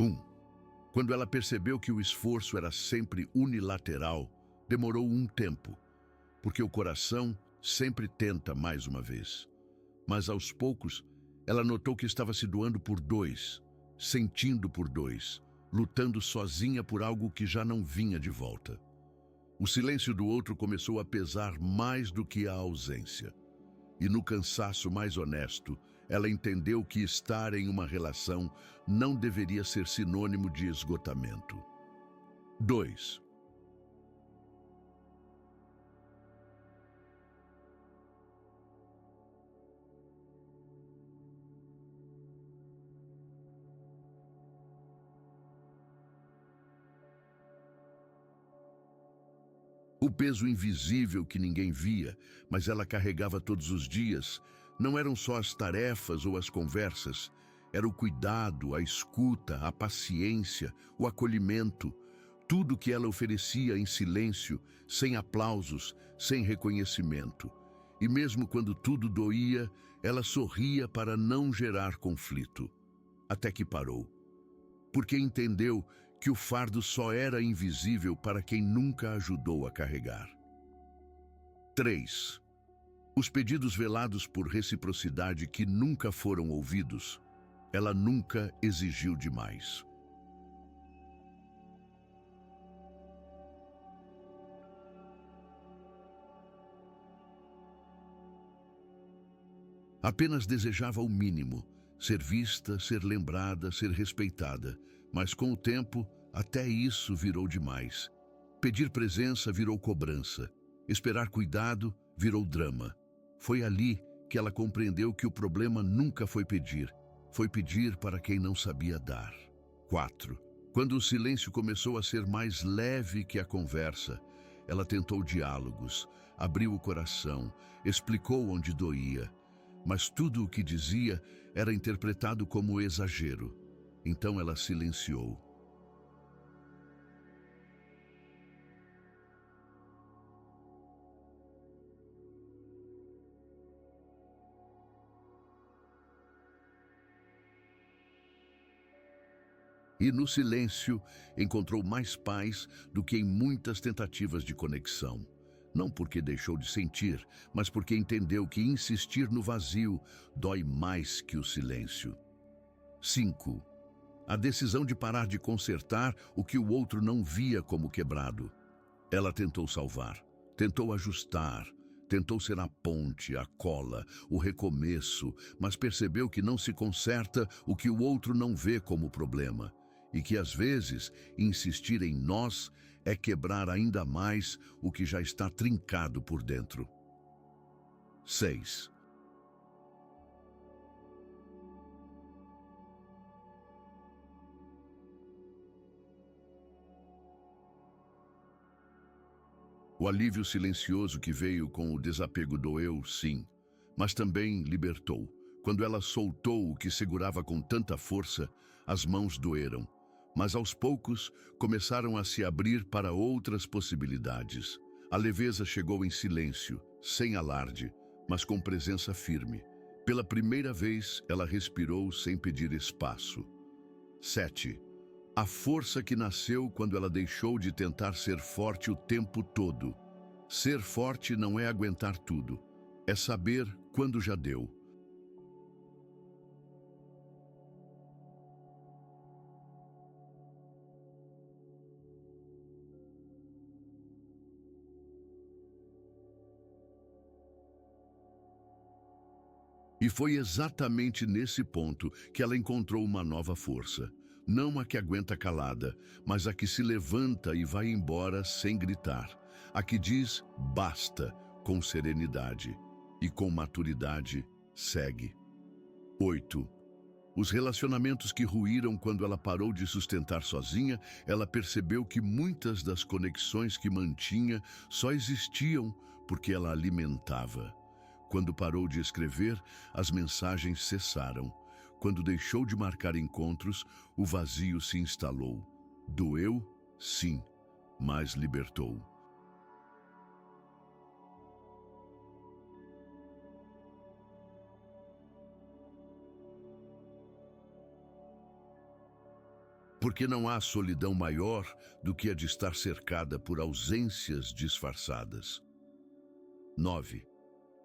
Um. Quando ela percebeu que o esforço era sempre unilateral, demorou um tempo, porque o coração sempre tenta mais uma vez. Mas aos poucos, ela notou que estava se doando por dois, sentindo por dois, lutando sozinha por algo que já não vinha de volta. O silêncio do outro começou a pesar mais do que a ausência. E no cansaço mais honesto, ela entendeu que estar em uma relação não deveria ser sinônimo de esgotamento. 2. O peso invisível que ninguém via, mas ela carregava todos os dias, não eram só as tarefas ou as conversas, era o cuidado, a escuta, a paciência, o acolhimento, tudo que ela oferecia em silêncio, sem aplausos, sem reconhecimento. E mesmo quando tudo doía, ela sorria para não gerar conflito. Até que parou. Porque entendeu que o fardo só era invisível para quem nunca ajudou a carregar. 3. Os pedidos velados por reciprocidade que nunca foram ouvidos. Ela nunca exigiu demais. Apenas desejava o mínimo, ser vista, ser lembrada, ser respeitada, mas com o tempo, até isso virou demais. Pedir presença virou cobrança, esperar cuidado virou drama. Foi ali que ela compreendeu que o problema nunca foi pedir para quem não sabia dar. 4. Quando o silêncio começou a ser mais leve que a conversa, ela tentou diálogos, abriu o coração, explicou onde doía, mas tudo o que dizia era interpretado como exagero. Então ela silenciou. E no silêncio encontrou mais paz do que em muitas tentativas de conexão. Não porque deixou de sentir, mas porque entendeu que insistir no vazio dói mais que o silêncio. 5. A decisão de parar de consertar o que o outro não via como quebrado. Ela tentou salvar, tentou ajustar, tentou ser a ponte, a cola, o recomeço, mas percebeu que não se conserta o que o outro não vê como problema. E que às vezes insistir em nós é quebrar ainda mais o que já está trincado por dentro. 6. O alívio silencioso que veio com o desapego doeu, sim, mas também libertou. Quando ela soltou o que segurava com tanta força, as mãos doeram, mas aos poucos começaram a se abrir para outras possibilidades. A leveza chegou em silêncio, sem alarde, mas com presença firme. Pela primeira vez, ela respirou sem pedir espaço. 7. A força que nasceu quando ela deixou de tentar ser forte o tempo todo. Ser forte não é aguentar tudo, é saber quando já deu. E foi exatamente nesse ponto que ela encontrou uma nova força. Não a que aguenta calada, mas a que se levanta e vai embora sem gritar. A que diz basta com serenidade e com maturidade segue. 8. Os relacionamentos que ruíram quando ela parou de sustentar sozinha, ela percebeu que muitas das conexões que mantinha só existiam porque ela alimentava. Quando parou de escrever, as mensagens cessaram. Quando deixou de marcar encontros, o vazio se instalou. Doeu? Sim, mas libertou. porque não há solidão maior do que a de estar cercada por ausências disfarçadas. 9.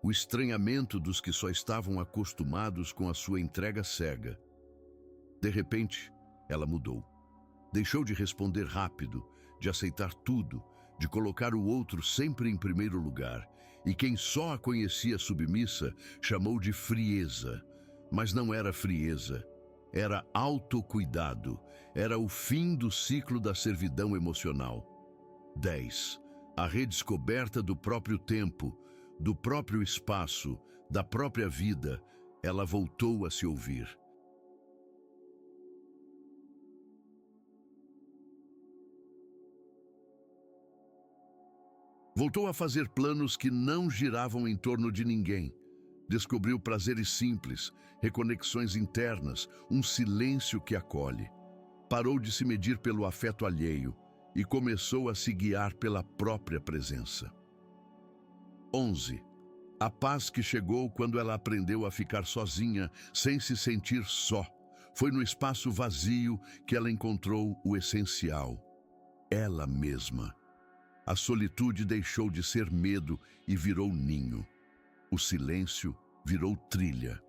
O estranhamento dos que só estavam acostumados com a sua entrega cega. De repente, ela mudou. Deixou de responder rápido, de aceitar tudo, de colocar o outro sempre em primeiro lugar, e quem só a conhecia submissa chamou de frieza. Mas não era frieza, era autocuidado, era o fim do ciclo da servidão emocional. 10. A redescoberta do próprio tempo, do próprio espaço, da própria vida, ela voltou a se ouvir. Voltou a fazer planos que não giravam em torno de ninguém. Descobriu prazeres simples, reconexões internas, um silêncio que acolhe. Parou de se medir pelo afeto alheio e começou a se guiar pela própria presença. 11. A paz que chegou quando ela aprendeu a ficar sozinha, sem se sentir só. Foi no espaço vazio que ela encontrou o essencial, ela mesma. A solitude deixou de ser medo e virou ninho. O silêncio virou trilha.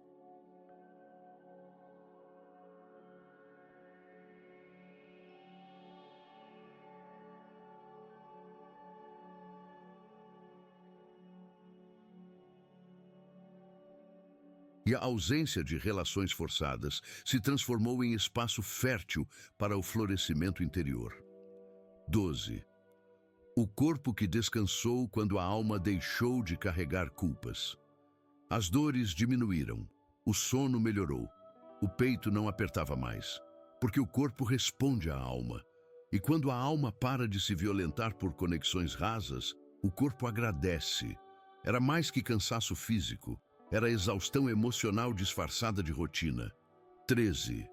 E a ausência de relações forçadas se transformou em espaço fértil para o florescimento interior. 12. O corpo que descansou quando a alma deixou de carregar culpas. As dores diminuíram, o sono melhorou, o peito não apertava mais, porque o corpo responde à alma. E quando a alma para de se violentar por conexões rasas, o corpo agradece. Era mais que cansaço físico, era exaustão emocional disfarçada de rotina. 13.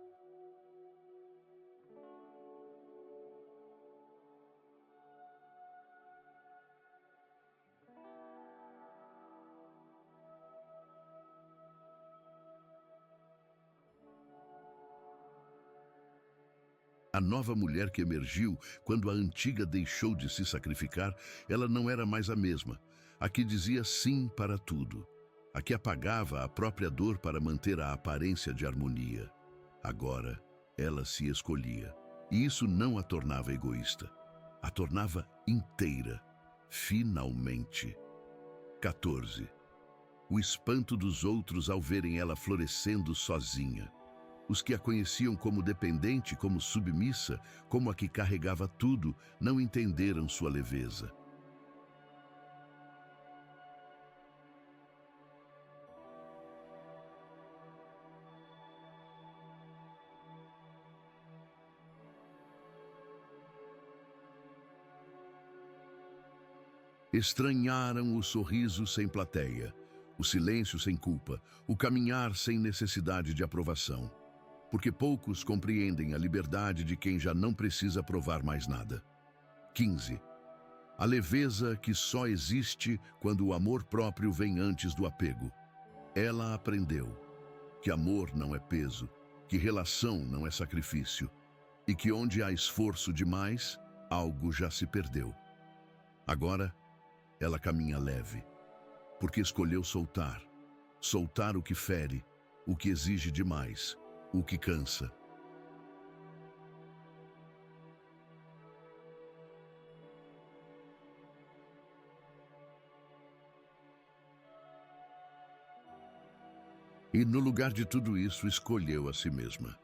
A nova mulher que emergiu quando a antiga deixou de se sacrificar, ela não era mais a mesma. A que dizia sim para tudo. A que apagava a própria dor para manter a aparência de harmonia. Agora, ela se escolhia. E isso não a tornava egoísta. A tornava inteira. Finalmente. 14. O espanto dos outros ao verem ela florescendo sozinha. Os que a conheciam como dependente, como submissa, como a que carregava tudo, não entenderam sua leveza. Estranharam o sorriso sem plateia, o silêncio sem culpa, o caminhar sem necessidade de aprovação. Porque poucos compreendem a liberdade de quem já não precisa provar mais nada. 15. A leveza que só existe quando o amor próprio vem antes do apego. Ela aprendeu que amor não é peso, que relação não é sacrifício, e que onde há esforço demais, algo já se perdeu. Agora, ela caminha leve, porque escolheu soltar. Soltar o que fere, o que exige demais, o que cansa. E no lugar de tudo isso, escolheu a si mesma.